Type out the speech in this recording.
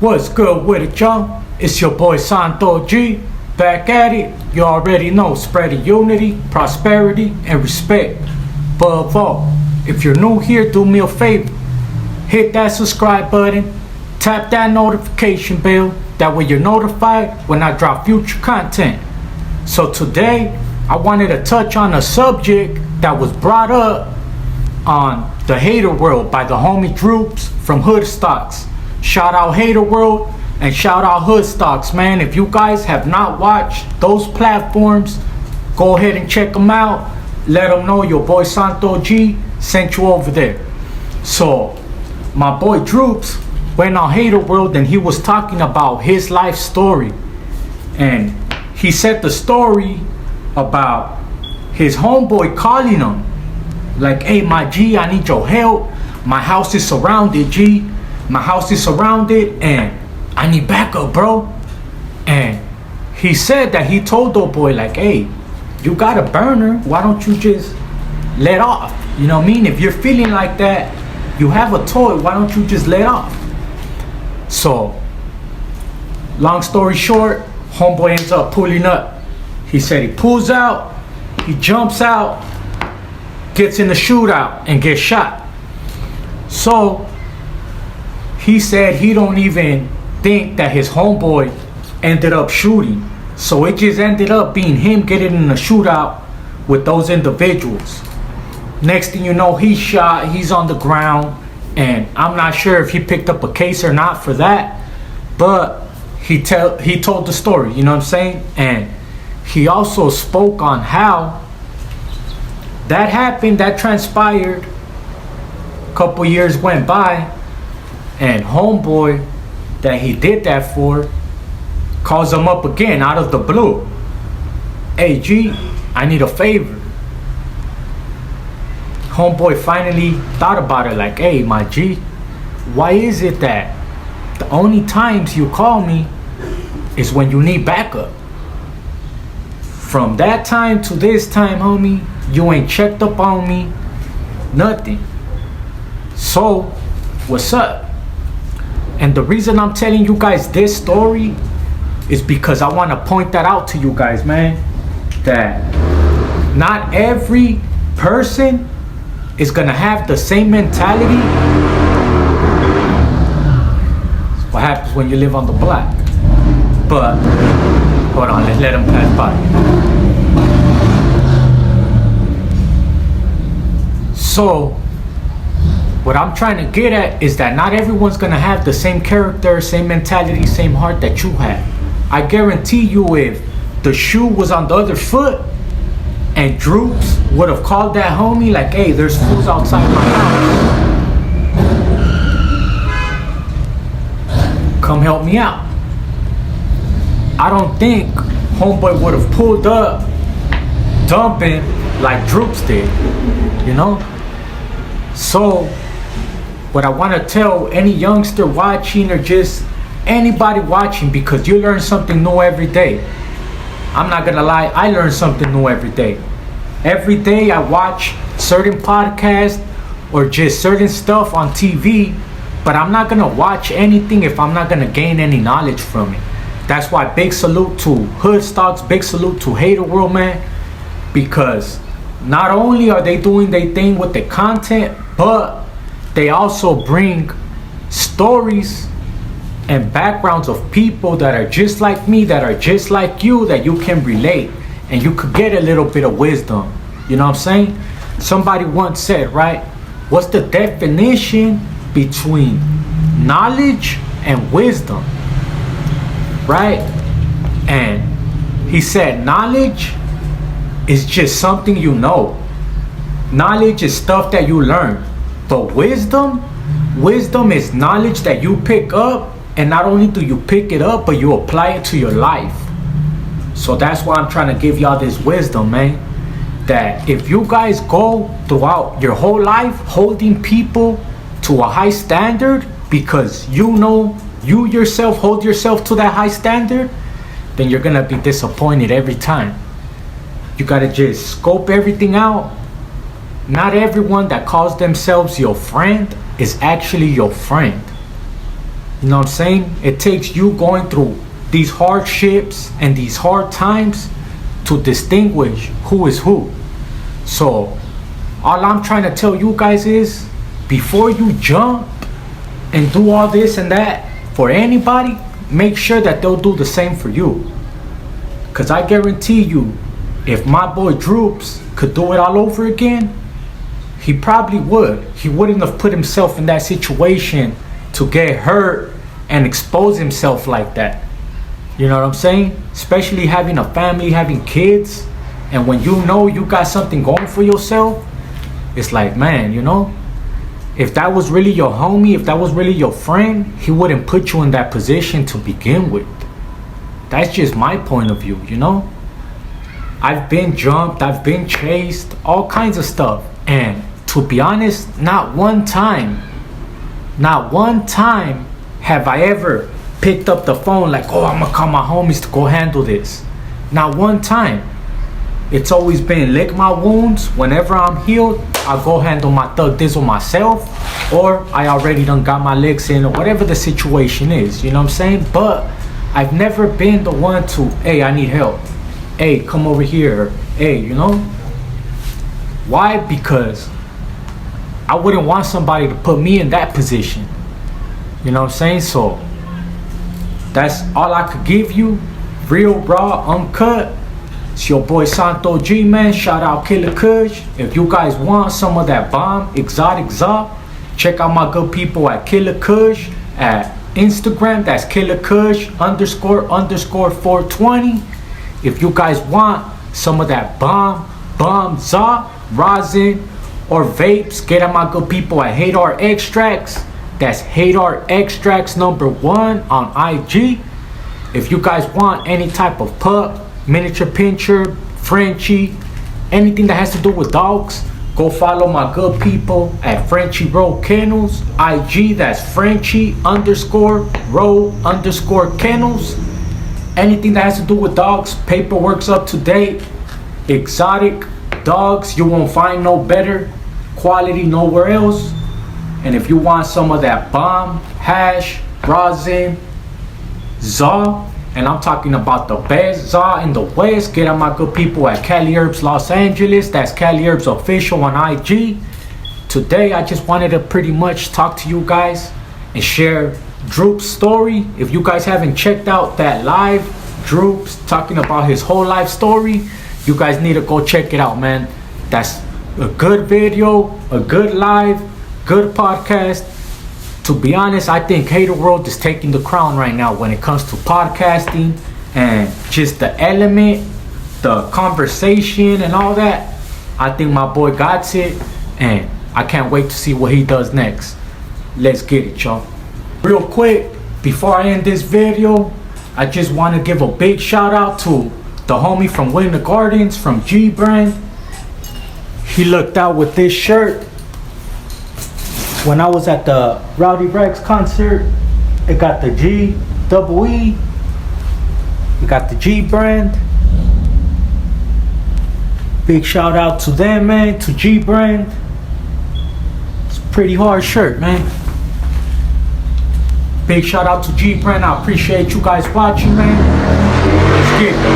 What's good with it, y'all? It's your boy Santo G, back at it. You already know, spreading unity, prosperity, and respect. Above all, if you're new here, do me a favor. Hit that subscribe button, tap that notification bell, that way you're notified when I drop future content. So today, I wanted to touch on a subject that was brought up on the Hater World by the homie Droops from Hood Stocks. Shout out Hater World and shout out Hood Stocks, man. If you guys have not watched those platforms, go ahead and check them out. Let them know your boy Santo G sent you over there. So my boy Droops went on Hater World and he was talking about his life story. And he said the story about his homeboy calling him like, hey, my G, I need your help. My house is surrounded, G. My house is surrounded and I need backup, bro. And he said that he told the boy like, hey, you got a burner, why don't you just let off? You know what I mean? If you're feeling like that, you have a toy, why don't you just let off? So long story short, homeboy ends up pulling up. He said he pulls out, he jumps out, gets in the shootout and gets shot. So he said he don't even think that his homeboy ended up shooting. So it just ended up being him getting in a shootout with those individuals. Next thing you know, he's shot, he's on the ground, and I'm not sure if he picked up a case or not for that, but he told the story, you know what I'm saying? And he also spoke on how that happened, that transpired. A couple years went by, and homeboy that he did that for calls him up again out of the blue. Hey G, I need a favor. Homeboy finally thought about it like, hey my G, why is it that the only times you call me is when you need backup? From that time to this time, homie, you ain't checked up on me, nothing. So, what's up? And the reason I'm telling you guys this story is because I want to point that out to you guys, man. That not every person is going to have the same mentality. That's what happens when you live on the block. But, hold on, let's let them pass by. So, what I'm trying to get at is that not everyone's gonna have the same character, same mentality, same heart that you have. I guarantee you if the shoe was on the other foot and Droops would have called that homie like, hey, there's fools outside my house, come help me out. I don't think homeboy would have pulled up dumping like Droops did, you know? So what I want to tell any youngster watching or just anybody watching, because you learn something new every day. I'm not gonna lie, I learn something new every day. Every day I watch certain podcasts or just certain stuff on TV, but I'm not gonna watch anything if I'm not gonna gain any knowledge from it. That's why big salute to Hood Stocks, big salute to Hater World, man, because not only are they doing their thing with the content, but they also bring stories and backgrounds of people that are just like me, that are just like you, that you can relate and you could get a little bit of wisdom. You know what I'm saying? Somebody once said, right, what's the definition between knowledge and wisdom? Right? And he said knowledge is just something you know. Knowledge is stuff that you learn. But wisdom is knowledge that you pick up, and not only do you pick it up, but you apply it to your life. So that's why I'm trying to give y'all this wisdom, man. That if you guys go throughout your whole life holding people to a high standard because you know you yourself hold yourself to that high standard, then you're gonna be disappointed every time. You gotta just scope everything out. Not everyone that calls themselves your friend is actually your friend. You know what I'm saying? It takes you going through these hardships and these hard times to distinguish who is who. So all I'm trying to tell you guys is, before you jump and do all this and that for anybody, make sure that they'll do the same for you. Cause I guarantee you, if my boy Droops could do it all over again, he probably would. He wouldn't have put himself in that situation to get hurt and expose himself like that. You know what I'm saying? Especially having a family, having kids, and when you know you got something going for yourself, it's like, man, you know, if that was really your homie, if that was really your friend, he wouldn't put you in that position to begin with. That's just my point of view, you know? I've been jumped, I've been chased, all kinds of stuff. And to be honest, not one time have I ever picked up the phone like, oh, I'm gonna call my homies to go handle this. Not one time. It's always been lick my wounds. Whenever I'm healed, I'll go handle my thug dizzle myself, or I already done got my licks in, or whatever the situation is, you know what I'm saying? But I've never been the one to, hey, I need help. Hey, come over here. Hey, you know? Why? Because I wouldn't want somebody to put me in that position. You know what I'm saying? So that's all I could give you. Real, raw, uncut. It's your boy Santo G, man. Shout out Killer Kush. If you guys want some of that bomb, exotic za, check out my good people at Killer Kush at Instagram. That's Killer Kush __ 420. If you guys want some of that bomb za, rosin, or vapes, get at my good people at Hadar Extracts. That's Hadar Extracts #1 on IG. If you guys want any type of pup, miniature pincher, Frenchie, anything that has to do with dogs, go follow my good people at Frenchie Row Kennels. IG, that's Frenchie _Row _Kennels. Anything that has to do with dogs, paperwork's up to date. Exotic dogs, you won't find no better quality nowhere else. And if you want some of that bomb, hash, rosin, za, and I'm talking about the best za in the West, get at my good people at Cali Herbs Los Angeles. That's Cali Herbs Official on IG. Today, I just wanted to pretty much talk to you guys and share Droop's story. If you guys haven't checked out that live, Droop's talking about his whole life story, you guys need to go check it out, man. That's a good video, a good live, good podcast. To be honest, I think Hater World is taking the crown right now when it comes to podcasting and just the element, the conversation and all that. I think my boy got it, and I can't wait to see what he does next. Let's get it, y'all. Real quick, before I end this video, I just want to give a big shout out to the homie from Winter Gardens from G Brand. He looked out with this shirt when I was at the Rowdy Rex concert. It got the G double E. It got the G Brand. Big shout out to them, man, to G Brand. It's a pretty hard shirt, man. Big shout out to G Brand. I appreciate you guys watching, man. Let's get it.